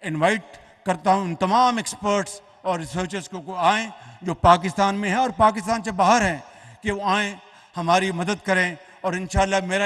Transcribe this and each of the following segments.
Invite کرتا ہوں ان تمام ایکسپرٹس اور ریسرچرس کو آئیں جو پاکستان میں ہیں اور پاکستان سے باہر ہیں، کہ وہ آئیں ہماری مدد کریں، اور انشاءاللہ میرا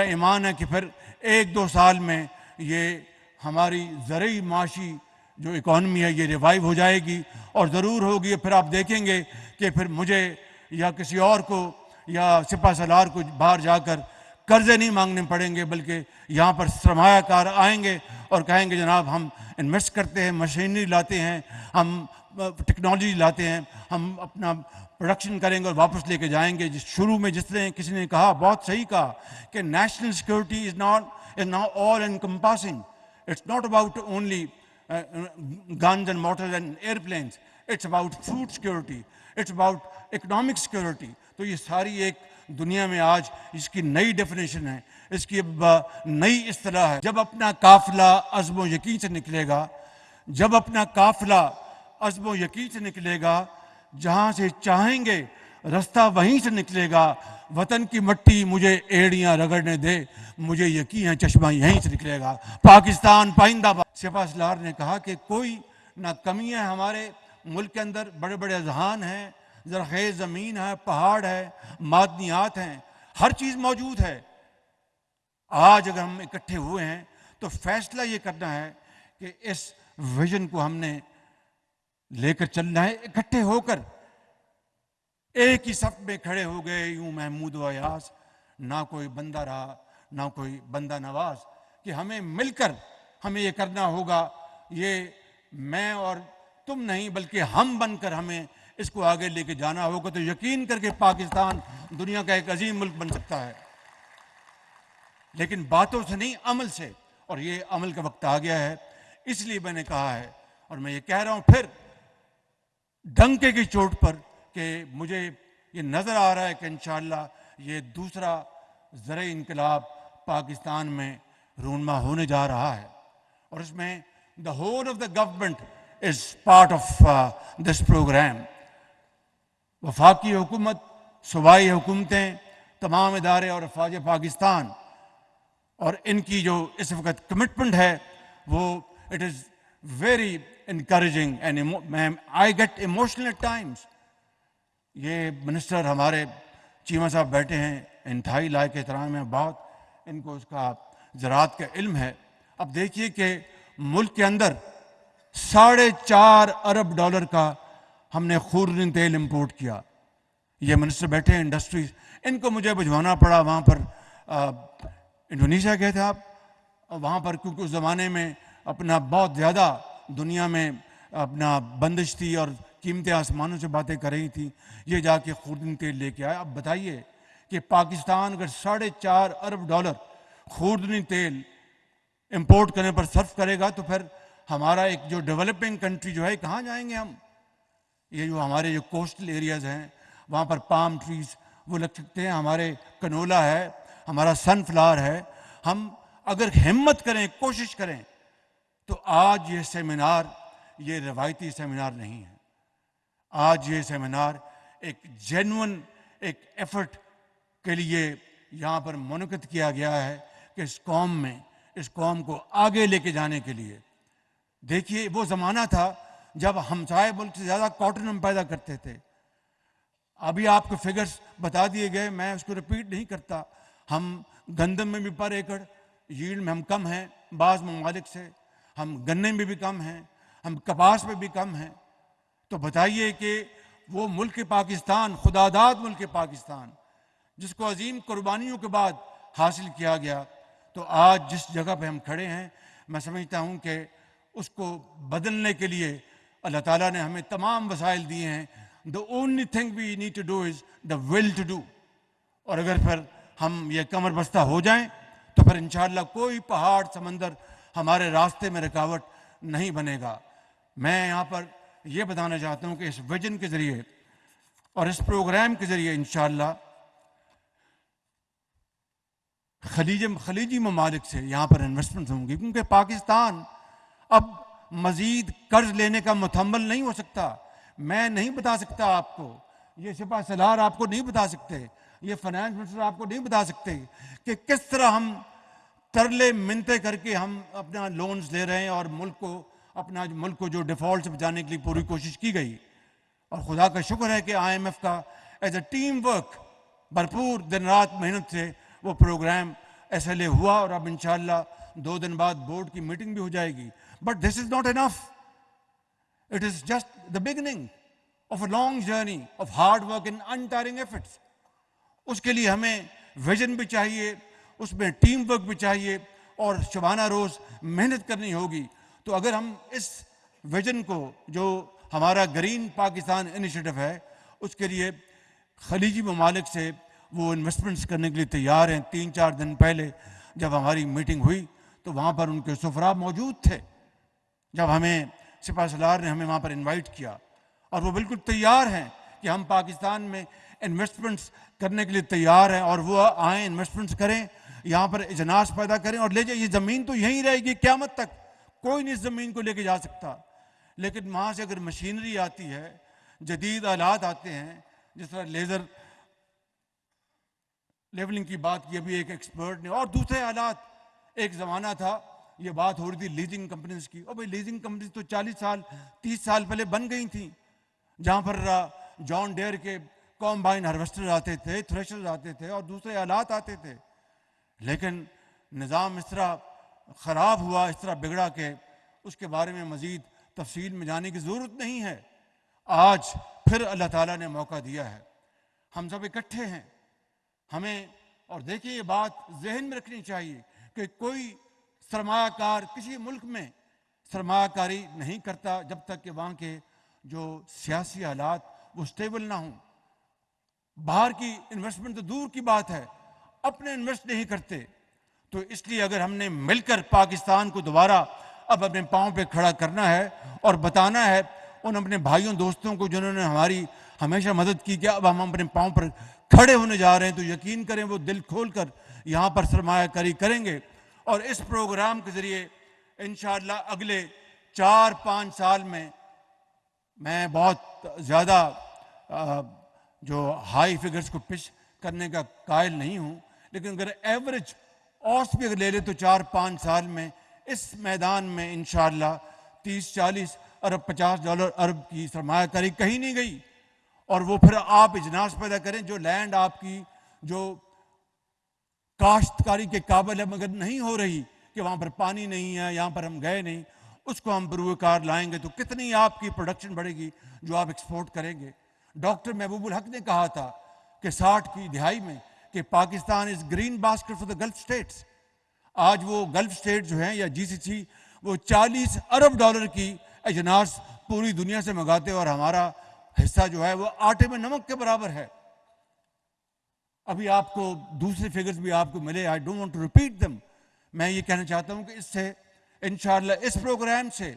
ایمان ہے کہ پھر 1-2 سال میں یہ ہماری زرعی معاشی جو اکانومی ہے یہ ریوائیو ہو جائے گی، اور ضرور ہوگی۔ پھر آپ دیکھیں گے کہ پھر مجھے یا کسی اور کو یا سپہ سالار کو باہر جا کر قرضے نہیں مانگنے پڑیں گے، بلکہ یہاں پر سرمایہ کار آئیں گے اور کہیں گے جناب ہم انویسٹ کرتے ہیں، مشینری لاتے ہیں، ہم ٹیکنالوجی لاتے ہیں، ہم اپنا پروڈکشن کریں گے اور واپس لے کے جائیں گے۔ شروع میں جس نے کسی نے کہا، بہت صحیح کہا، کہ national security is now all encompassing. It's not about only guns and mortars and airplanes. It's about food security. It's about economic security. تو یہ ساری ایک دنیا میں آج اس کی نئی ڈیفینیشن ہے، اس کی نئی اصطلاح ہے۔ جب اپنا قافلہ عزم و یقین سے نکلے گا، جب اپنا قافلہ عزم و یقین سے نکلے گا، جہاں سے چاہیں گے رستہ وہیں سے نکلے گا۔ وطن کی مٹی مجھے ایڑیاں رگڑنے دے، مجھے یقین ہے چشمہ یہیں سے نکلے گا۔ پاکستان پائندہ باد۔ سپہ سالار نے کہا کہ کوئی نہ کمی ہے ہمارے ملک کے اندر، بڑے بڑے اذہان ہیں، زرخیز زمین ہے، پہاڑ ہے، معدنیات ہیں، ہر چیز موجود ہے۔ آج اگر ہم اکٹھے ہوئے ہیں تو فیصلہ یہ کرنا ہے کہ اس ویژن کو ہم نے لے کر چلنا ہے، اکٹھے ہو کر ایک ہی صف میں کھڑے ہو گئے یوں محمود و ایاز، نہ کوئی بندہ رہا نہ کوئی بندہ نواز، کہ ہمیں مل کر ہمیں یہ کرنا ہوگا۔ یہ میں اور تم نہیں بلکہ ہم بن کر ہمیں اس کو آگے لے کے جانا ہوگا، تو یقین کر کے پاکستان دنیا کا ایک عظیم ملک بن سکتا ہے، لیکن باتوں سے نہیں، عمل سے، اور یہ عمل کا وقت آ گیا ہے۔ اس لیے میں نے کہا ہے اور میں یہ کہہ رہا ہوں پھر ڈنکے کی چوٹ پر کہ مجھے یہ نظر آ رہا ہے کہ انشاءاللہ یہ دوسرا زرعی انقلاب پاکستان میں رونما ہونے جا رہا ہے، اور اس میں the whole of the government is part of this program. وفاقی حکومت، صوبائی حکومتیں، تمام ادارے اور افواج پاکستان، اور ان کی جو اس وقت کمٹمنٹ ہے وہ it is very encouraging and I get emotional at times. یہ منسٹر ہمارے چیمہ صاحب بیٹھے ہیں، انتہائی لائق احترام ہیں، بہت ان کو اس کا زراعت کا علم ہے۔ اب دیکھیے کہ ملک کے اندر $4.5 ارب کا ہم نے خوردنی تیل امپورٹ کیا۔ یہ منسٹر بیٹھے ہیں انڈسٹریز، ان کو مجھے بھجوانا پڑا وہاں پر۔ انڈونیشیا گئے تھے آپ، وہاں پر کیونکہ اس زمانے میں اپنا بہت زیادہ دنیا میں اپنا بندش تھی اور قیمتیں آسمانوں سے باتیں کر رہی تھیں، یہ جا کے خوردنی تیل لے کے آئے۔ اب بتائیے کہ پاکستان اگر $4.5 ارب خوردنی تیل امپورٹ کرنے پر صرف کرے گا تو پھر ہمارا ایک جو ڈیولپنگ کنٹری جو ہے کہاں جائیں گے ہم؟ یہ جو ہمارے جو کوسٹل ایریاز ہیں وہاں پر پام ٹریز وہ لگ سکتے ہیں، ہمارے کنولا ہے، ہمارا سن فلاور ہے۔ ہم اگر ہمت کریں، کوشش کریں، تو آج یہ سیمینار یہ روایتی سیمینار نہیں ہے۔ آج یہ سیمینار ایک جینون ایک ایفرٹ کے لیے یہاں پر منعقد کیا گیا ہے کہ اس قوم کو آگے لے کے جانے کے لیے۔ دیکھیے وہ زمانہ تھا جب ہمسائے ملک سے زیادہ کاٹن ہم پیدا کرتے تھے۔ ابھی آپ کو فگرز بتا دیے گئے، میں اس کو ریپیٹ نہیں کرتا۔ ہم گندم میں بھی پر ایکڑ ییلڈ میں ہم کم ہیں بعض ممالک سے، ہم گنے میں بھی کم ہیں، ہم کپاس میں بھی کم ہیں۔ تو بتائیے کہ وہ ملک پاکستان، خداداد ملک پاکستان، جس کو عظیم قربانیوں کے بعد حاصل کیا گیا، تو آج جس جگہ پہ ہم کھڑے ہیں میں سمجھتا ہوں کہ اس کو بدلنے کے لیے اللہ تعالیٰ نے ہمیں تمام وسائل دیے ہیں۔ The only thing we need to do is the will to do. اور اگر پھر ہم یہ کمر بستہ ہو جائیں تو پھر انشاءاللہ کوئی پہاڑ سمندر ہمارے راستے میں رکاوٹ نہیں بنے گا۔ میں یہاں پر یہ بتانا چاہتا ہوں کہ اس ویژن کے ذریعے اور اس پروگرام کے ذریعے انشاءاللہ خلیجی ممالک سے یہاں پر انویسٹمنٹ ہوں گی، کیونکہ پاکستان اب مزید قرض لینے کا متحمل نہیں ہو سکتا۔ میں نہیں بتا سکتا آپ کو، یہ سپہ سالار آپ کو نہیں بتا سکتے، یہ فائنانس منسٹر آپ کو نہیں بتا سکتے کہ کس طرح ہم ترلے منتے کر کے ہم اپنا لونز لے رہے ہیں اور ملک کو جو ڈیفالٹ سے بچانے کے لیے پوری کوشش کی گئی. اور خدا کا شکر ہے کہ آئی ایم ایف کا ایز اے ٹیم ورک بھرپور دن رات محنت سے وہ پروگرام SLA ہوا, اور اب انشاءاللہ 2 دن بعد بورڈ کی میٹنگ بھی ہو جائے گی. But this is not enough. It is just the beginning of a long journey of hard work and untiring efforts. اس کے لیے ہمیں ویژن بھی چاہیے, اس میں ٹیم ورک بھی چاہیے, اور شبانہ روز محنت کرنی ہوگی. تو اگر ہم اس ویژن کو, جو ہمارا گرین پاکستان انیشیٹو ہے, اس کے لیے خلیجی ممالک سے وہ انویسٹمنٹس کرنے کے لیے تیار ہیں. 3-4 دن پہلے جب ہماری میٹنگ ہوئی تو وہاں پر ان کے سفراء موجود تھے. جب ہمیں سپاہ سالار نے ہمیں وہاں پر انوائٹ کیا, اور وہ بالکل تیار ہیں کہ ہم پاکستان میں انویسٹمنٹس کرنے کے لیے تیار ہیں, اور وہ آئیں, انویسٹمنٹس کریں, یہاں پر اجناس پیدا کریں اور لے جائیں. یہ زمین تو یہیں رہے گی قیامت تک, کوئی نہیں اس زمین کو لے کے جا سکتا. لیکن وہاں سے اگر مشینری آتی ہے, جدید آلات آتے ہیں, جس طرح لیزر لیولنگ کی بات کی ابھی ایک ایکسپرٹ نے, اور دوسرے آلات. ایک زمانہ تھا یہ بات ہو رہی تھی لیزنگ کمپنیز کی, اور بھائی لیزنگ کمپنیز تو 40 سال 30 سال پہلے بن گئی تھیں, جہاں پر جان ڈیئر کے کمبائن ہارویسٹر آتے تھے, تھریشر آتے تھے, اور دوسرے آلات آتے تھے. لیکن نظام اس طرح خراب ہوا, اس طرح بگڑا کہ اس کے بارے میں مزید تفصیل میں جانے کی ضرورت نہیں ہے. آج پھر اللہ تعالیٰ نے موقع دیا ہے, ہم سب اکٹھے ہیں. ہمیں, اور دیکھیے یہ بات ذہن میں رکھنی چاہیے کہ کوئی سرمایہ کار کسی ملک میں سرمایہ کاری نہیں کرتا جب تک کہ وہاں کے جو سیاسی حالات وہ سٹیبل نہ ہوں. باہر کی انویسٹمنٹ تو دور کی بات ہے, اپنے انویسٹ نہیں کرتے. تو اس لیے اگر ہم نے مل کر پاکستان کو دوبارہ اب اپنے پاؤں پہ کھڑا کرنا ہے اور بتانا ہے ان اپنے بھائیوں دوستوں کو جنہوں نے ہماری ہمیشہ مدد کی کہ اب ہم اپنے پاؤں پر کھڑے ہونے جا رہے ہیں, تو یقین کریں وہ دل کھول کر یہاں پر سرمایہ کاری کریں گے. اور اس پروگرام کے ذریعے انشاءاللہ اگلے 4-5 سال میں بہت زیادہ جو ہائی فگرز کو پچ کرنے کا قائل نہیں ہوں, لیکن اگر ایوریج اوس بھی اگر لے لے تو 4-5 سال میں اس میدان میں انشاءاللہ 30-40 ارب $50 ارب کی سرمایہ کاری کہیں نہیں گئی. اور وہ پھر آپ اجناس پیدا کریں, جو لینڈ آپ کی جو کاشتکاری کے قابل ہے مگر نہیں ہو رہی, کہ وہاں پر پانی نہیں ہے, یہاں پر ہم گئے نہیں, اس کو ہم بروئے کار لائیں گے تو کتنی آپ کی پروڈکشن بڑھے گی جو آپ ایکسپورٹ کریں گے. ڈاکٹر محبوب الحق نے کہا تھا کہ 60 کی دہائی میں کہ Pakistan is green basket for the Gulf states. آج وہ گلف اسٹیٹ جو ہیں یا GCC وہ $40 ارب کی اجناس پوری دنیا سے منگاتے, اور ہمارا حصہ جو ہے وہ آٹے میں نمک کے برابر ہے. ابھی آپ کو دوسرے فگرز بھی آپ کو ملے, I don't want to repeat them. میں یہ کہنا چاہتا ہوں کہ اس سے انشاءاللہ اس پروگرام سے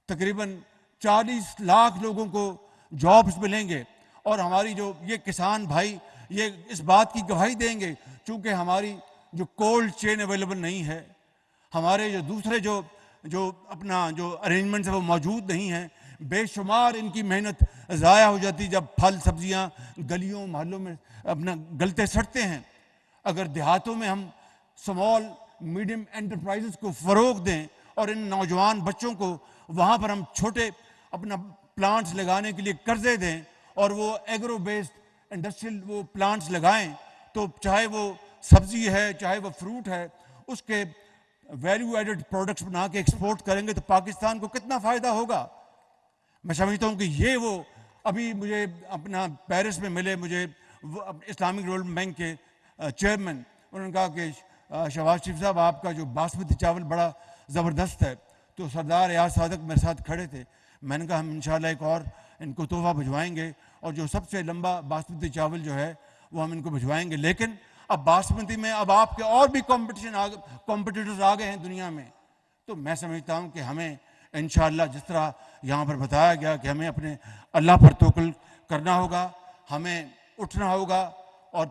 تقریباً 40 لاکھ لوگوں کو جابز ملیں گے, اور ہماری جو یہ کسان بھائی یہ اس بات کی گواہی دیں گے, چونکہ ہماری جو کولڈ چین اویلیبل نہیں ہے, ہمارے جو دوسرے جو اپنا جو ارینجمنٹس ہیں وہ موجود نہیں ہیں, بے شمار ان کی محنت ضائع ہو جاتی جب پھل سبزیاں گلیوں محلوں میں اپنا گلتے سڑتے ہیں. اگر دیہاتوں میں ہم سمال میڈیم انٹرپرائزز کو فروغ دیں اور ان نوجوان بچوں کو وہاں پر ہم چھوٹے اپنا پلانٹس لگانے کے لیے قرضے دیں, اور وہ ایگرو بیسڈ انڈسٹریل وہ پلانٹس لگائیں, تو چاہے وہ سبزی ہے چاہے وہ فروٹ ہے, اس کے ویلیو ایڈڈ پروڈکٹس بنا کے ایکسپورٹ کریں گے تو پاکستان کو کتنا فائدہ ہوگا. میں سمجھتا ہوں کہ یہ وہ ابھی مجھے اپنا پیرس میں ملے مجھے اسلامک ڈیولپمنٹ بینک کے چیئرمین, انہوں نے کہا کہ شہباز شریف صاحب آپ کا جو باسمتی چاول بڑا زبردست ہے. تو سردار ایاز صادق میرے ساتھ کھڑے تھے, میں نے کہا ہم انشاءاللہ ایک اور ان کو تحفہ بھجوائیں گے, اور جو سب سے لمبا باسمتی چاول جو ہے وہ ہم ان کو بھجوائیں گے. لیکن اب باسمتی میں اب آپ کے اور بھی کمپٹیٹرز آ گئے ہیں دنیا میں, تو میں سمجھتا ہوں کہ ہمیں انشاءاللہ جس طرح یہاں پر بتایا گیا کہ ہمیں اپنے اللہ پر توکل کرنا ہوگا, ہمیں اٹھنا ہوگا اور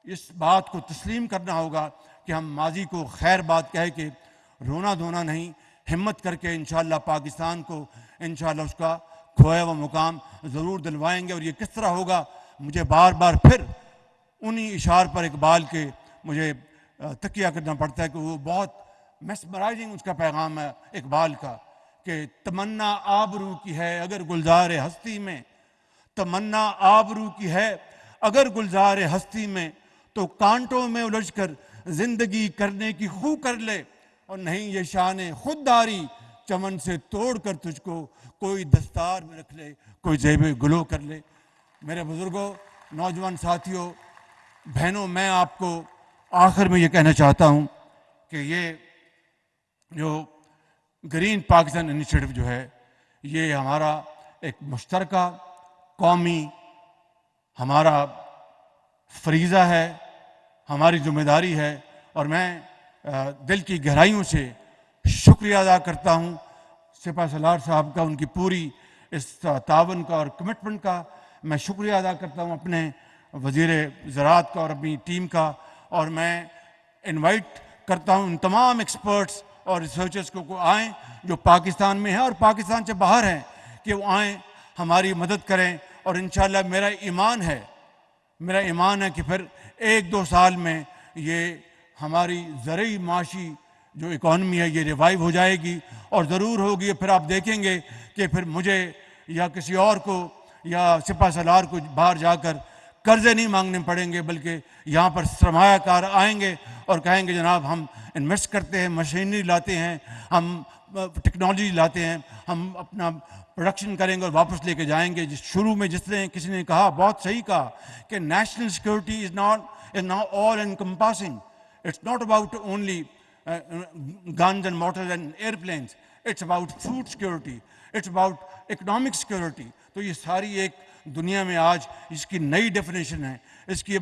اس بات کو تسلیم کرنا ہوگا کہ ہم ماضی کو خیر بات کہہ کے رونا دھونا نہیں, ہمت کر کے انشاءاللہ پاکستان کو انشاءاللہ اس کا کھویا ہوا مقام ضرور دلوائیں گے. اور یہ کس طرح ہوگا, مجھے بار بار پھر انہی اشعار پر اقبال کے مجھے تکیہ کرنا پڑتا ہے کہ وہ بہت میسمرائزنگ اس کا پیغام ہے اقبال کا کہ تمنا آبرو کی ہے اگر گلزار ہستی میں، تمنا آبرو کی ہے اگر گلزار ہستی میں، تو کانٹوں میں الجھ کر زندگی کرنے کی خو کر لے، اور نہیں یہ شان خودداری چمن سے توڑ کر تجھ کو کوئی دستار میں رکھ لے، کوئی زیب گلو کر لے۔ میرے بزرگوں، نوجوان ساتھیوں، بہنوں، میں آپ کو آخر میں یہ کہنا چاہتا ہوں کہ یہ جو گرین پاکستان انیشیٹو جو ہے، یہ ہمارا ایک مشترکہ قومی ہمارا فریضہ ہے، ہماری ذمہ داری ہے، اور میں دل کی گہرائیوں سے شکریہ ادا کرتا ہوں سپہ سالار صاحب کا، ان کی پوری اس تعاون کا اور کمٹمنٹ کا میں شکریہ ادا کرتا ہوں، اپنے وزیر زراعت کا اور اپنی ٹیم کا، اور میں انوائٹ کرتا ہوں ان تمام ایکسپرٹس اور ریسرچرز کو آئیں جو پاکستان میں ہیں اور پاکستان سے باہر ہیں، کہ وہ آئیں، ہماری مدد کریں، اور انشاءاللہ میرا ایمان ہے کہ پھر 1-2 سال میں یہ ہماری زرعی معاشی جو اکانومی ہے یہ ریوائیو ہو جائے گی، اور ضرور ہوگی۔ پھر آپ دیکھیں گے کہ پھر مجھے یا کسی اور کو یا سپہ سالار کو باہر جا کر قرضے نہیں مانگنے پڑیں گے، بلکہ یہاں پر سرمایہ کار آئیں گے اور کہیں گے جناب ہم انویسٹ کرتے ہیں، مشینری لاتے ہیں، ہم ٹیکنالوجی لاتے ہیں، ہم اپنا پروڈکشن کریں گے اور واپس لے کے جائیں گے۔ شروع میں جس نے کسی نے کہا، بہت صحیح کہا، کہ national security is not all encompassing. It's not about only guns and mortars and airplanes. It's about food security. It's about economic security. تو یہ ساری ایک دنیا میں آج اس کی نئی ڈیفینیشن ہے، اس کی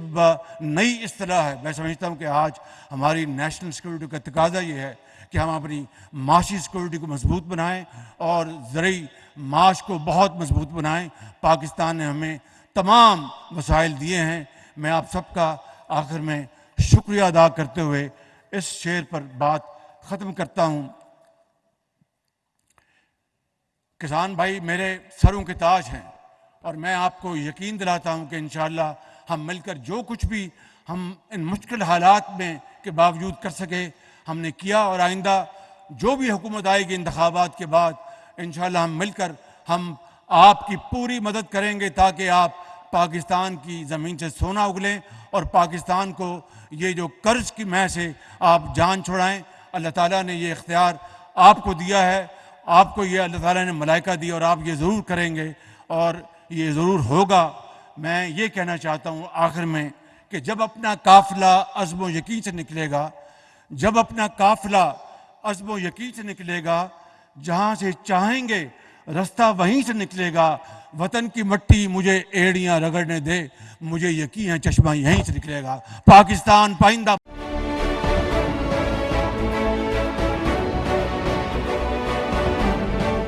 نئی اصطلاح ہے۔ میں سمجھتا ہوں کہ آج ہماری نیشنل سیکورٹی کا تقاضا یہ ہے کہ ہم اپنی معاشی سیکورٹی کو مضبوط بنائیں اور زرعی معاش کو بہت مضبوط بنائیں۔ پاکستان نے ہمیں تمام وسائل دیے ہیں۔ میں آپ سب کا آخر میں شکریہ ادا کرتے ہوئے اس شعر پر بات ختم کرتا ہوں۔ کسان بھائی میرے سروں کے تاج ہیں، اور میں آپ کو یقین دلاتا ہوں کہ انشاءاللہ ہم مل کر جو کچھ بھی ہم ان مشکل حالات میں کے باوجود کر سکے ہم نے کیا، اور آئندہ جو بھی حکومت آئے گی انتخابات کے بعد انشاءاللہ ہم مل کر ہم آپ کی پوری مدد کریں گے تاکہ آپ پاکستان کی زمین سے سونا اگلیں اور پاکستان کو یہ جو قرض کی مہ سے آپ جان چھڑائیں۔ اللہ تعالیٰ نے یہ اختیار آپ کو دیا ہے، آپ کو یہ اللہ تعالیٰ نے ملائکہ دی، اور آپ یہ ضرور کریں گے اور یہ ضرور ہوگا۔ میں یہ کہنا چاہتا ہوں آخر میں کہ جب اپنا قافلہ عزم و یقین سے نکلے گا، جب اپنا قافلہ عزم و یقین سے نکلے گا، جہاں سے چاہیں گے رستہ وہیں سے نکلے گا، وطن کی مٹی مجھے ایڑیاں رگڑنے دے، مجھے یقین ہے چشمہ یہیں سے نکلے گا۔ پاکستان پائندہ